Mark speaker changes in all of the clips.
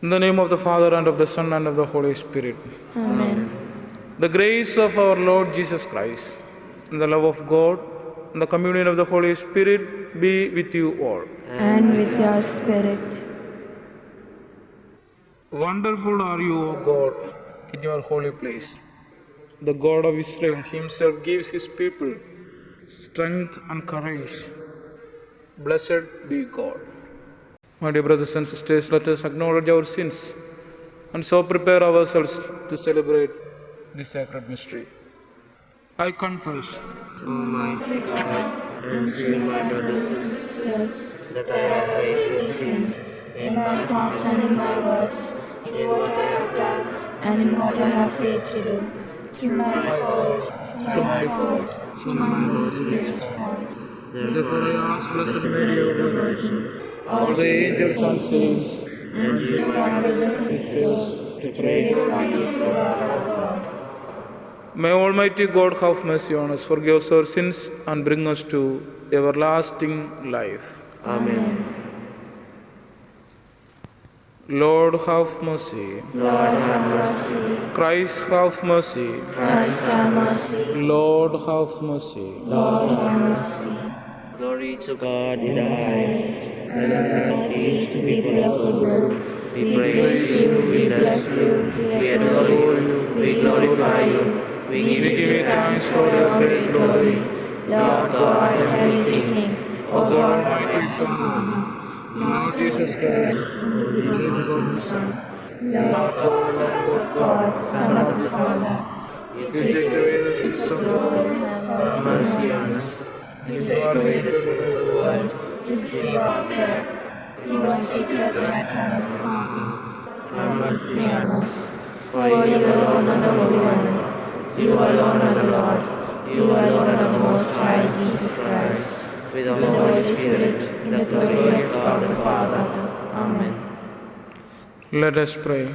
Speaker 1: In the name of the Father, and of the Son, and of the Holy Spirit.
Speaker 2: Amen.
Speaker 1: The grace of our Lord Jesus Christ, and the love of God, and the communion of the Holy Spirit be with you all.
Speaker 2: And with your spirit.
Speaker 1: Wonderful are you, O God, in your holy place. The God of Israel himself gives his people strength and courage. Blessed be God. My dear brothers and sisters, let us acknowledge our sins and so prepare ourselves to celebrate this sacred mystery. I confess,
Speaker 3: Almighty God, and to you, my brothers and sisters, that I have greatly sinned in my thoughts and in my words, in what I have done and in what I have failed to do. Through my fault, through my most fault.
Speaker 1: therefore I ask Blessed Mary, our Virgin, all the angels and saints,
Speaker 3: And you, my brothers and sisters,
Speaker 1: to pray
Speaker 3: for me to the Lord our God.
Speaker 1: May Almighty God have mercy on us, forgive us our sins, and bring us to everlasting life.
Speaker 3: Amen.
Speaker 1: Lord, have mercy.
Speaker 3: Lord, have mercy.
Speaker 1: Christ, have mercy.
Speaker 3: Christ, have mercy.
Speaker 1: Lord, have mercy.
Speaker 3: Lord, have mercy. Glory to God in the highest, and on earth peace to people of good will. We praise you, we bless you, we adore you, we glorify you, we give you thanks for your great glory. Lord God, heavenly King, O God, Almighty Father, Lord Jesus Christ, the begotten Son, Lord God, Lamb of God, Son of the Father, you take away the sins of the world, have mercy on us. You take away the sins of the world, receive our prayer. You are seated at the right hand of the Father. Have mercy on us. For you alone are the Holy One. You alone are the Lord. You alone are the Most High Jesus Christ. With the Holy Spirit, in the glory of God the Father. Amen.
Speaker 1: Let us pray.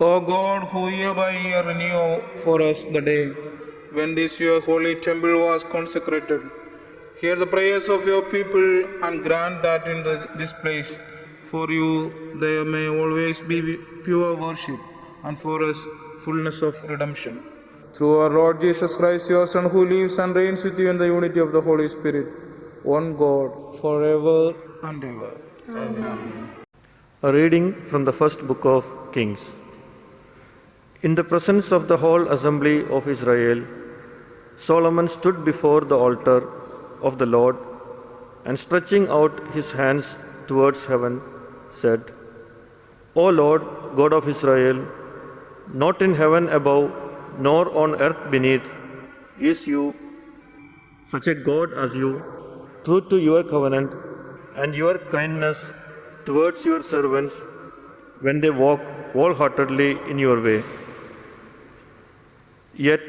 Speaker 1: O God, who year by year renew for us the day when this your holy temple was consecrated, hear the prayers of your people and grant that in this place for you there may always be pure worship, and for us fullness of redemption. Through our Lord Jesus Christ, your Son, who lives and reigns with you in the unity of the Holy Spirit, one God, forever and ever.
Speaker 3: Amen.
Speaker 4: A reading from the first book of Kings. In the presence of the whole assembly of Israel, Solomon stood before the altar of the Lord and stretching out his hands towards heaven, said, O Lord, God of Israel, not in heaven above, nor on earth beneath, is you such a God as you, true to your covenant and your kindness towards your servants when they walk wholeheartedly in your way. Yet,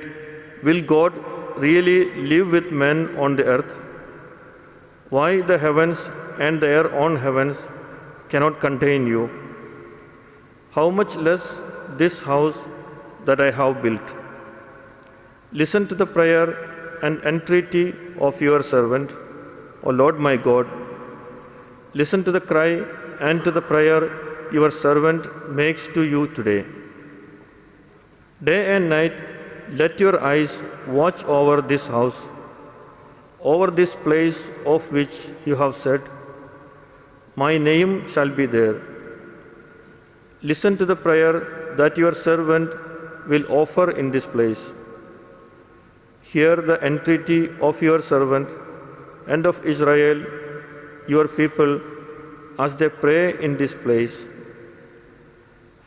Speaker 4: will God really live with men on the earth? Why the heavens and the air on heavens cannot contain you? How much less this house that I have built? Listen to the prayer and entreaty of your servant, O Lord my God. Listen to the cry and to the prayer your servant makes to you today. Day and night, let your eyes watch over this house, over this place of which you have said, my name shall be there. Listen to the prayer that your servant will offer in this place. Hear the entreaty of your servant and of Israel, your people, as they pray in this place.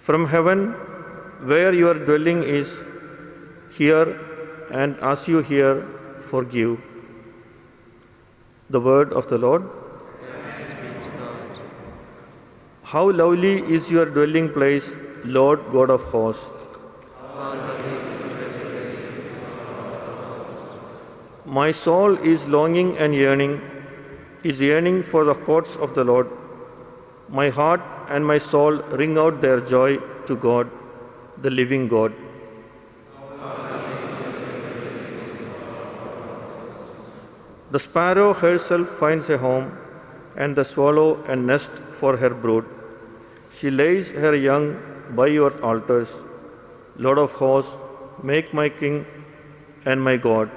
Speaker 4: From heaven, where your dwelling is, hear, and as you hear, forgive. The word of the Lord.
Speaker 3: Thanks be to God.
Speaker 4: How lovely is your dwelling place, Lord God of hosts. My soul is longing and yearning, is yearning for the courts of the Lord. My heart and my soul ring out their joy to God, the living God. The sparrow herself finds a home, and the swallow a nest for her brood. She lays her young by your altars. Lord of hosts, make my King and my God.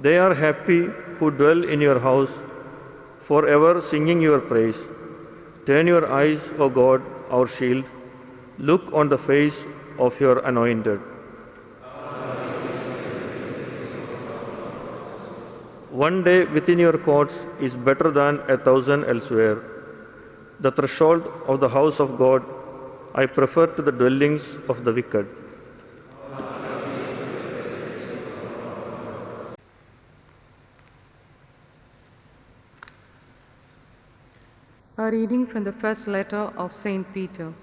Speaker 4: They are happy who dwell in your house, forever singing your praise. Turn your eyes, O God, our shield. Look on the face of your anointed. One day within your courts is better than 1,000 elsewhere. The threshold of the house of God I prefer to the dwellings of the wicked.
Speaker 5: A reading from the first letter of St. Peter.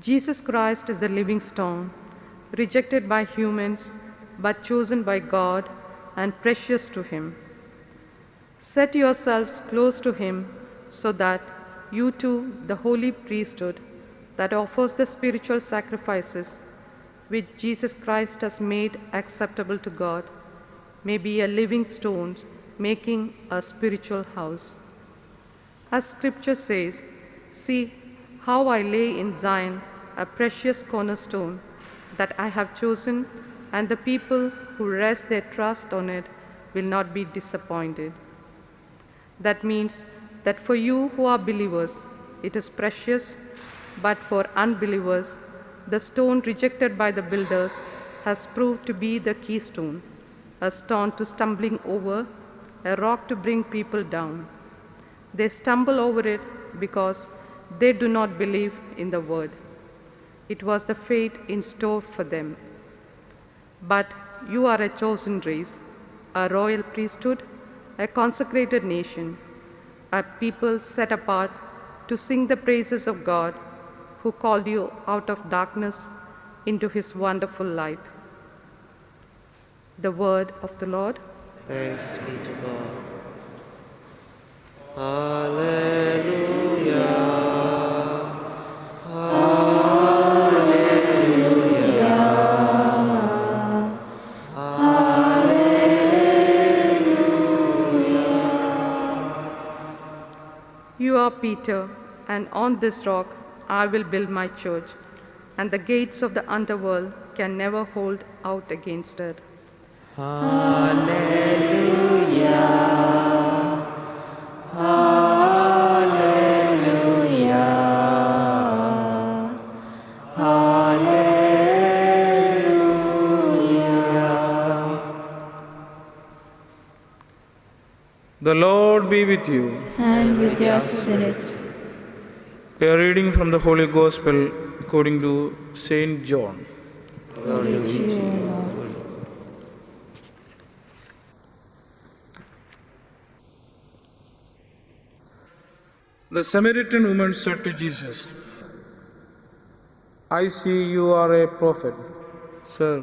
Speaker 5: Jesus Christ is the living stone, rejected by humans, but chosen by God and precious to Him. Set yourselves close to Him so that you too, the holy priesthood that offers the spiritual sacrifices which Jesus Christ has made acceptable to God, may be a living stone making a spiritual house. As Scripture says, "See how I lay in Zion a precious cornerstone that I have chosen, and the people who rest their trust on it will not be disappointed." That means that for you who are believers, it is precious, but for unbelievers, the stone rejected by the builders has proved to be the keystone, a stone to stumbling over, a rock to bring people down. They stumble over it because they do not believe in the word. It was the fate in store for them. But you are a chosen race, a royal priesthood, a consecrated nation, a people set apart to sing the praises of God, who called you out of darkness into His wonderful light. The word of the Lord.
Speaker 3: Thanks be to God. Hallelujah.
Speaker 5: You are Peter, and on this rock I will build my church, and the gates of the underworld can never hold out against it.
Speaker 1: The Lord be with you.
Speaker 2: And with your spirit.
Speaker 1: A reading from the Holy Gospel according to Saint John.
Speaker 2: Glory to you, O Lord.
Speaker 1: The Samaritan woman said to Jesus, "I see you are a prophet. Sir,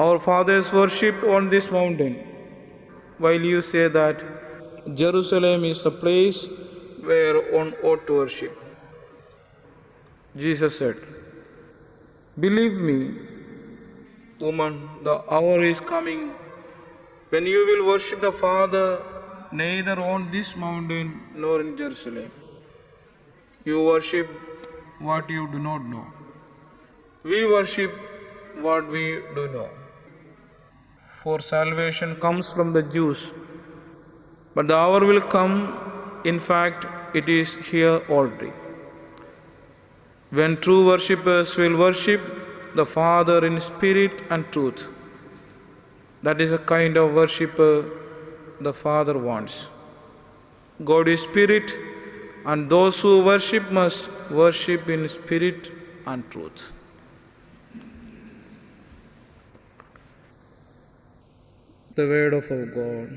Speaker 1: our fathers worshipped on this mountain, while you say that Jerusalem is the place where one ought to worship." Jesus said, "Believe me, woman, the hour is coming when you will worship the Father neither on this mountain nor in Jerusalem. You worship what you do not know. We worship what we do know. For salvation comes from the Jews. But the hour will come, in fact, it is here already, when true worshippers will worship the Father in spirit and truth. That is the kind of worshipper the Father wants. God is spirit, and those who worship must worship in spirit and truth." The word of our God.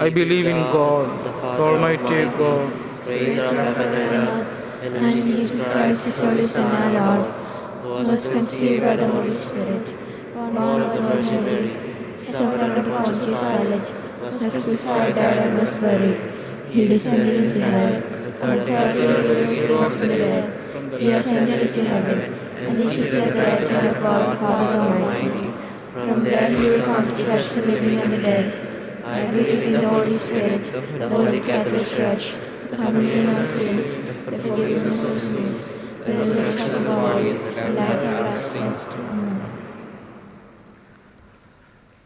Speaker 1: I believe in God, the Almighty God,
Speaker 3: creator of heaven and earth, and in Jesus Christ, His only Son, our Lord, who was conceived by the Holy Spirit, born of the Virgin Mary, suffered under Pontius Pilate, was crucified, died, and was buried. He descended into hell. On the third day He rose from the dead. He ascended into heaven, and sits at the right hand of God, Father Almighty. From
Speaker 2: from there he will come to judge the living and the dead. I believe in the Holy Spirit, the Holy Catholic Church, the communion of saints, the forgiveness of sins, the resurrection of the body, and life everlasting.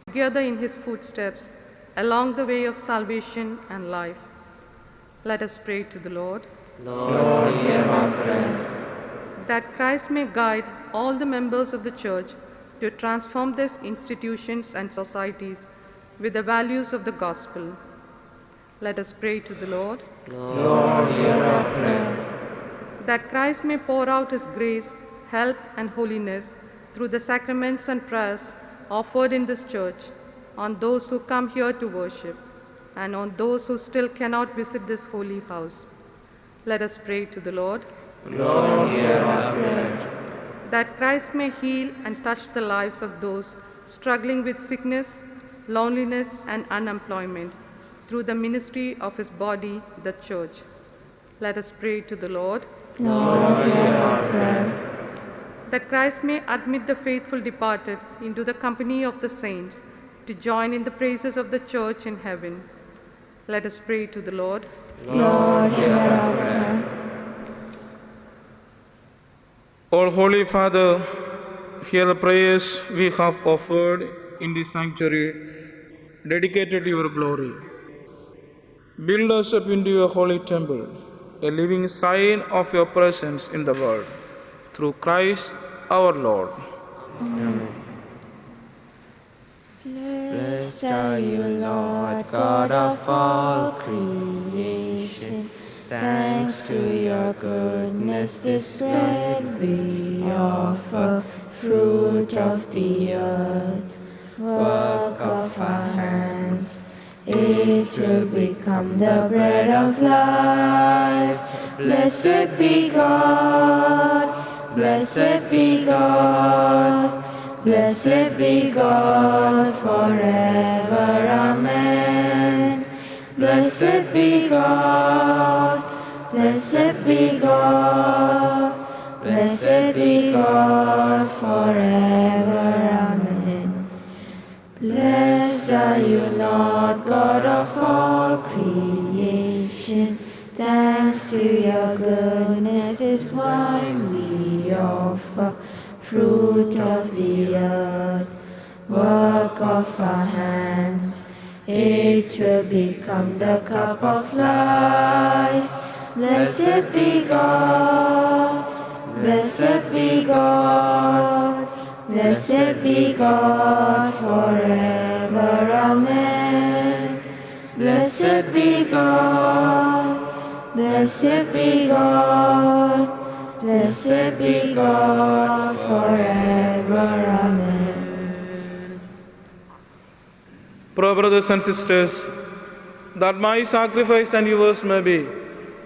Speaker 5: Together in his footsteps, along the way of salvation and life. Let us pray to the Lord.
Speaker 3: Lord, hear our prayer.
Speaker 5: That Christ may guide all the members of the Church to transform these institutions and societies with the values of the gospel. Let us pray to the Lord.
Speaker 3: Lord, hear our prayer.
Speaker 5: That Christ may pour out his grace, help, and holiness through the sacraments and prayers offered in this church on those who come here to worship and on those who still cannot visit this holy house. Let us pray to the Lord.
Speaker 3: Lord, hear our prayer.
Speaker 5: That Christ may heal and touch the lives of those struggling with sickness, loneliness, and unemployment through the ministry of his body, the Church. Let us pray to the Lord.
Speaker 2: Lord, hear our prayer.
Speaker 5: That Christ may admit the faithful departed into the company of the saints to join in the praises of the Church in heaven. Let us pray to the Lord.
Speaker 2: Lord, hear our prayer.
Speaker 1: All Holy Father, hear the prayers we have offered in this sanctuary dedicated to your glory. Build us up into your holy temple, a living sign of your presence in the world. Through Christ our Lord.
Speaker 2: Blessed are you, Lord, God of all creation. Thanks to your goodness this bread we offer, fruit of the earth, work of our hands. It will become the bread of life. Blessed be God, blessed be God, blessed be God forever. Amen. Blessed be God, blessed be God, blessed be God forever. Amen. Blessed are you, Lord God of all creation. Thanks to your goodness this wine we offer, fruit of the earth, work of our hands. It will become the cup of life. Blessed be God, blessed be God, blessed be God forever. Amen. Blessed be God, blessed be God, blessed be God forever. Amen.
Speaker 1: Pray, brothers and sisters, that my sacrifice and yours may be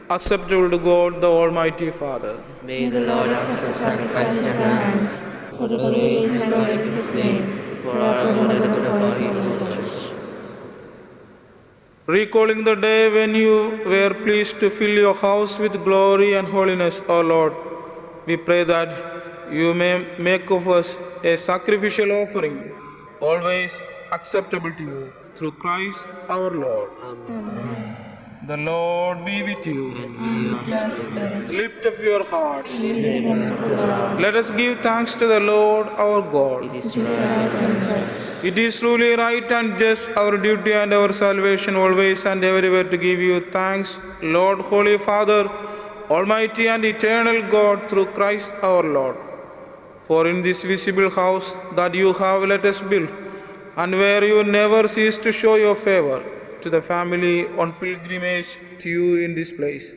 Speaker 1: acceptable to God, the Almighty Father.
Speaker 3: May the Lord accept the sacrifice at your hands, for the praise and glory of his name, for our good and the good of our exalted church.
Speaker 1: Recalling the day when you were pleased to fill your house with glory and holiness, O Lord, we pray that you may make of us a sacrificial offering, always acceptable to you, through Christ our Lord.
Speaker 3: Amen.
Speaker 1: The Lord be with you. Lift up your hearts. Let us give thanks to the Lord our God.
Speaker 3: It is right and just.
Speaker 1: It is truly right and just, our duty and our salvation, always and everywhere to give you thanks, Lord, Holy Father, Almighty and eternal God, through Christ our Lord. For in this visible house that you have let us build, and where you never cease to show your favor to the family on pilgrimage to you in this place,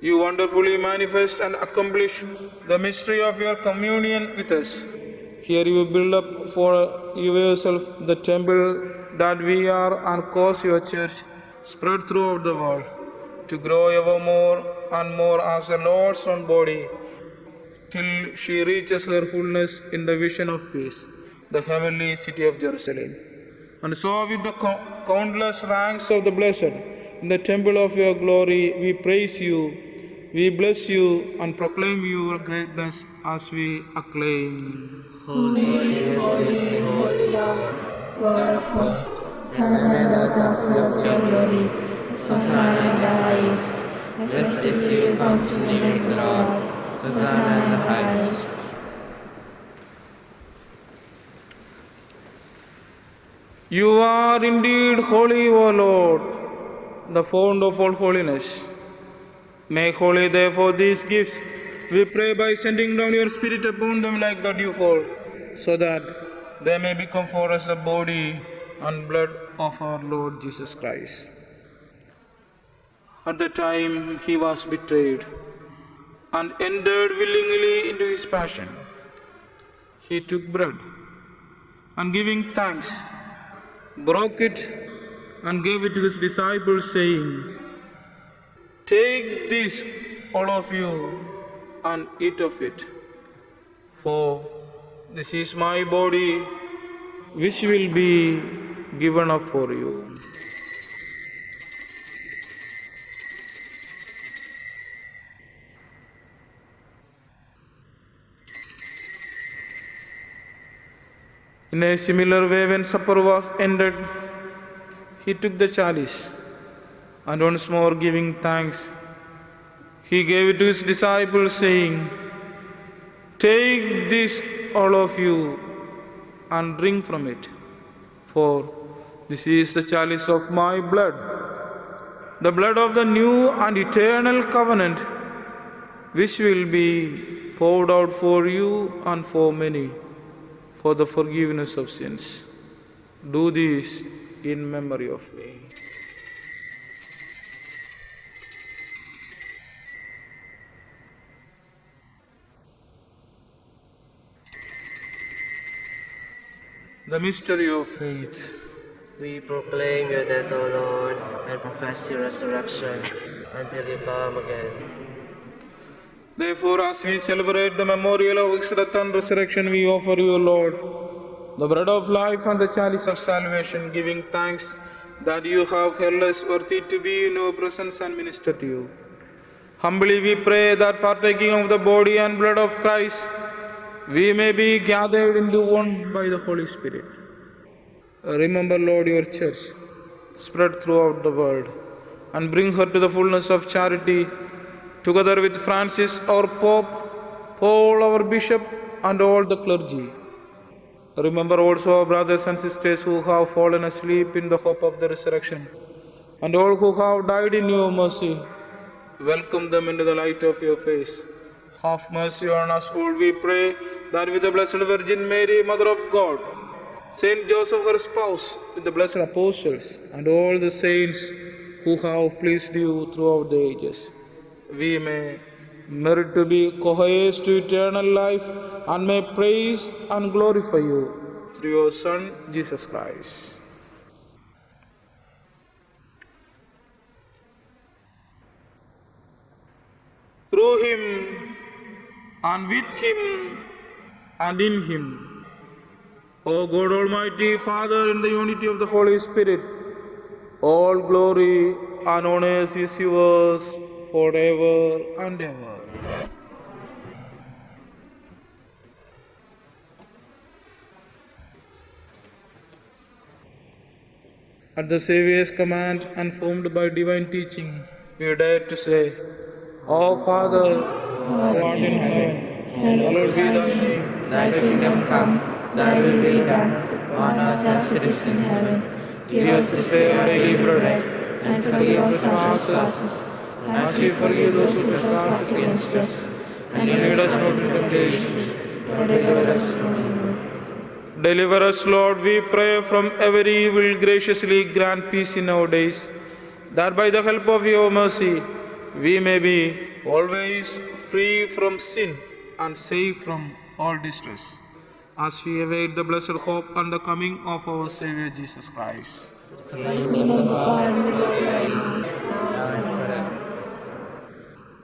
Speaker 1: you wonderfully manifest and accomplish the mystery of your communion with us. Here you build up for yourself the temple that we are, and cause your church spread throughout the world to grow ever more and more as the Lord's own body, till she reaches her fullness in the vision of peace, the heavenly city of Jerusalem. And so with the countless ranks of the blessed in the temple of your glory, we praise you, we bless you, and proclaim your greatness as we acclaim.
Speaker 3: Holy, holy, holy,
Speaker 2: God of hosts, heaven and earth are full of your glory. Hosanna in the highest. Blessed is he who comes in the name of the Lord. Hosanna in the highest.
Speaker 1: You are indeed holy, O Lord, the fount of all holiness. Make holy therefore these gifts, we pray, by sending down your Spirit upon them like the dewfall, so that they may become for us the body and blood of our Lord Jesus Christ. At the time he was betrayed and entered willingly into his passion, he took bread and, giving thanks, broke it and gave it to his disciples, saying, "Take this, all of you, and eat of it, for this is my body, which will be given up for you." In a similar way, when supper was ended, he took the chalice, and once more giving thanks, he gave it to his disciples, saying, "Take this, all of you, and drink from it, for this is the chalice of my blood, the blood of the new and eternal covenant, which will be poured out for you and for many, for the forgiveness of sins. Do this in memory of me." The mystery of faith.
Speaker 3: We proclaim your death, O Lord, and profess your resurrection until you come again.
Speaker 1: Therefore, as we celebrate the memorial of his death and resurrection, we offer you, Lord, the bread of life and the chalice of salvation, giving thanks that you have held us worthy to be in your presence and minister to you. Humbly we pray that, partaking of the body and blood of Christ, we may be gathered into one by the Holy Spirit. Remember, Lord, your church, spread throughout the world, and bring her to the fullness of charity, together with Francis, our Pope, Paul, our Bishop, and all the clergy. Remember also our brothers and sisters who have fallen asleep in the hope of the resurrection, and all who have died in your mercy. Welcome them into the light of your face. Have mercy on us all, we pray, that with the Blessed Virgin Mary, Mother of God, Saint Joseph, her spouse, with the blessed apostles, and all the saints who have pleased you throughout the ages, we may merit to be co-heirs to eternal life, and may praise and glorify you through your Son, Jesus Christ. Through him, and with him, and in him, O God Almighty, Father, in the unity of the Holy Spirit, all glory and honor is yours forever and ever. At the Saviour's command and formed by divine teaching, we dare to say, Our Father, who art in heaven, hallowed be thy name.
Speaker 2: Thy kingdom come, thy will be done, on earth as it is in heaven. Give us this day our daily bread, and forgive us our trespasses, as we forgive those who trespass against us. And lead us not into temptation, but deliver us from evil.
Speaker 1: Deliver us, Lord, we pray, from every evil. Graciously grant peace in our days, that by the help of your mercy we may be always free from sin and safe from all distress, as we await the blessed hope and the coming of our Savior Jesus Christ.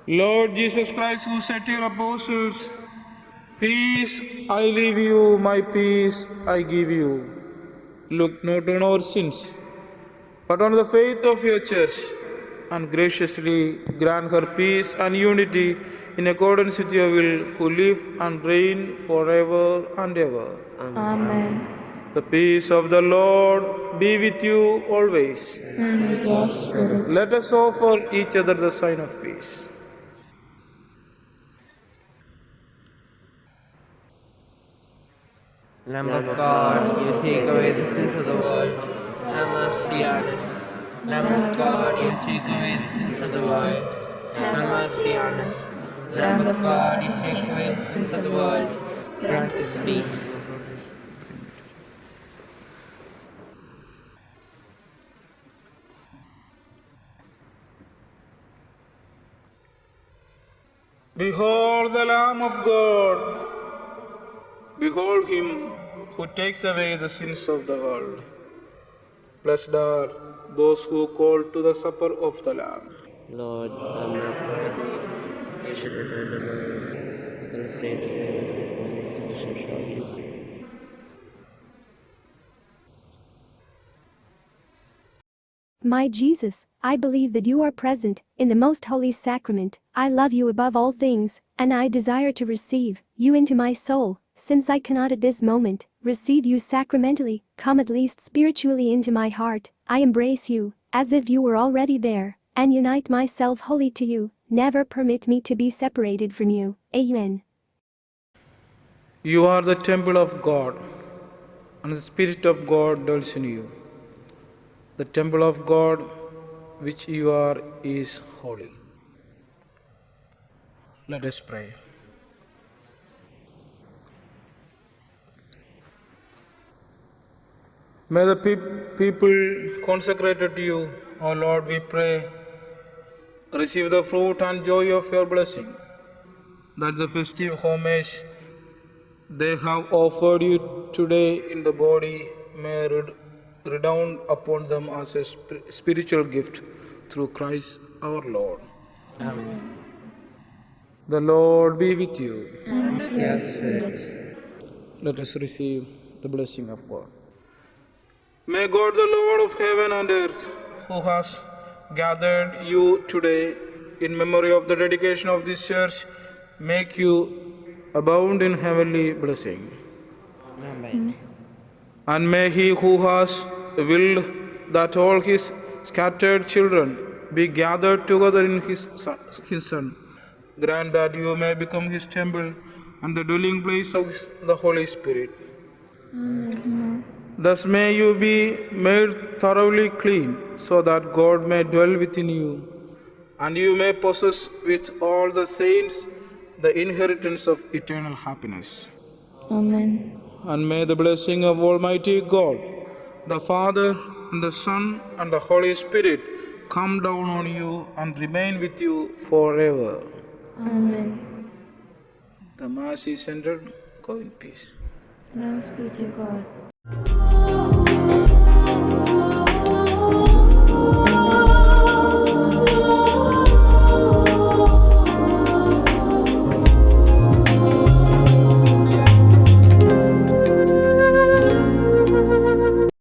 Speaker 1: Lord Jesus Christ, who said to your apostles, Peace I leave you, my peace I give you, look not on our sins, but on the faith of your church, and graciously grant her peace and unity in accordance with your will, who live and reign forever and ever.
Speaker 2: Amen.
Speaker 1: The peace of the Lord be with you always.
Speaker 2: And with your spirit.
Speaker 1: Let us offer each other the sign of peace.
Speaker 3: Lamb of God, you take away the sins of the world. Have mercy on us. Lamb of God, you take away the sins of the world. Have mercy on us. Lamb of God, you take away the sins of the world. Grant us peace.
Speaker 1: Behold the Lamb of God. Behold him who takes away the sins of the world. Blessed are those who call to the supper of the Lamb.
Speaker 3: Lord, I'm not worthy. You should enter the Lord. But I'll say the word when his salvation shall be.
Speaker 6: My Jesus, I believe that you are present in the most holy sacrament. I love you above all things, and I desire to receive you into my soul. Since I cannot at this moment receive you sacramentally, come at least spiritually into my heart. I embrace you as if you were already there, and unite myself wholly to you. Never permit me to be separated from you. Amen.
Speaker 1: You are the temple of God, and the Spirit of God dwells in you. The temple of God which you are is holy. Let us pray. May the people consecrated to you, O Lord, we pray, receive the fruit and joy of your blessing, that the festive homage they have offered you today in the body may redound upon them as a spiritual gift through Christ our Lord.
Speaker 3: Amen.
Speaker 1: The Lord be with you.
Speaker 2: And with
Speaker 3: Your
Speaker 2: your
Speaker 3: spirit.
Speaker 2: spirit.
Speaker 1: Let us receive the blessing of God. May God, the Lord of heaven and earth, who has gathered you today in memory of the dedication of this church, make you abound in heavenly blessing.
Speaker 3: Amen.
Speaker 1: And may he who has willed that all his scattered children be gathered together in his Son, grant that you may become his temple and the dwelling place of the Holy Spirit. Thus may you be made thoroughly clean, so that God may dwell within you, and you may possess with all the saints the inheritance of eternal happiness.
Speaker 2: Amen.
Speaker 1: And may the blessing of Almighty God, the Father, and the Son, and the Holy Spirit come down on you and remain with you forever.
Speaker 2: Amen.
Speaker 1: The Mass is ended. Go in peace.
Speaker 2: Thanks be to God.